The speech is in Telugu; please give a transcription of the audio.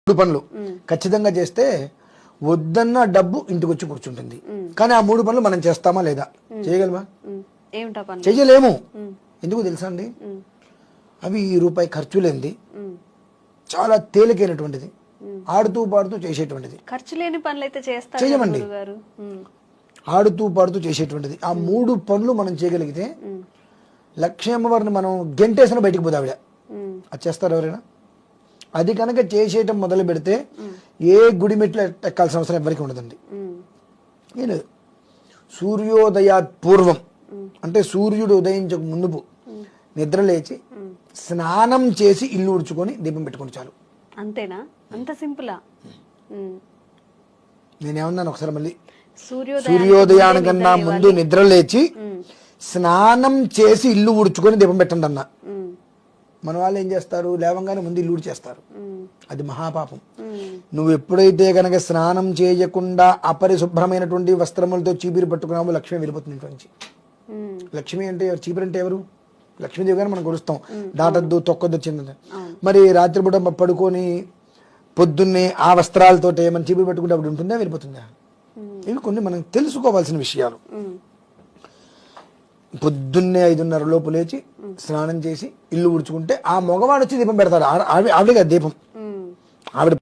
3 పనులు ఖచ్చితంగా చేస్తే వద్దన్న డబ్బు ఇంటికి వచ్చి కూర్చుంటుంది. కానీ ఆ 3 పనులు మనం చేస్తామా లేదా? చేయగలమా? చెయ్యలేము. ఎందుకు తెలుసా అండి? అవి రూపాయి ఖర్చు లేనిది, చాలా తేలికైనటువంటిది, ఆడుతూ పాడుతూ చేసేటువంటిది. ఖర్చు లేని పనులు అయితే చేయమండి. ఆడుతూ పాడుతూ చేసేటువంటిది. ఆ 3 పనులు మనం చేయగలిగితే లక్ష్మీమ్మవారిని మనం గెంటేసిన బయటికి పోతే ఆవిడ అది చేస్తారు ఎవరైనా? అది కనుక చేసేయటం మొదలు పెడితే ఏ గుడి మెట్లు ఎక్కాల్సిన అవసరం ఎవరికి ఉండదండి. ఏం లేదు. సూర్యోదయాత్ పూర్వం అంటే సూర్యుడు ఉదయించక ముందు నిద్ర లేచి స్నానం చేసి ఇల్లు ఉడుచుకొని దీపం పెట్టుకొని చాలు. అంతేనా? అంత సింపులా? నేనేమన్నాను ఒకసారి మళ్ళీ, సూర్యోదయానికన్నా ముందు నిద్ర లేచి స్నానం చేసి ఇల్లు ఉడుచుకొని దీపం పెట్టండి అన్న. మన వాళ్ళు ఏం చేస్తారు? లేవంగానే ముందు ఇల్లు ఉడిచేస్తారు. అది మహాపాపం. నువ్వు ఎప్పుడైతే కనుక స్నానం చేయకుండా అపరిశుభ్రమైనటువంటి వస్త్రములతో చీపిరి పట్టుకున్నామో లక్ష్మి వెళ్ళిపోతుంది ఇంట్లో నుంచి. లక్ష్మి అంటే చీపిరి అంటే ఎవరు? లక్ష్మీదేవి గారు మనం కొలుస్తాం, దాటద్దు తొక్కొద్దు చిన్నది. మరి రాత్రిపూట పడుకొని పొద్దున్నే ఆ వస్త్రాలతోటే మనం చీపిరి పట్టుకుంటే అప్పుడు ఉంటుందా, వెళ్ళిపోతుందా? ఇవి కొన్ని మనం తెలుసుకోవాల్సిన విషయాలు. పొద్దున్నే 5:30 లోపు లేచి స్నానం చేసి ఇల్లు ఉడుచుకుంటే ఆ మగవాడు వచ్చి దీపం పెడతాడు. ఆవిడగా దీపం ఆవిడ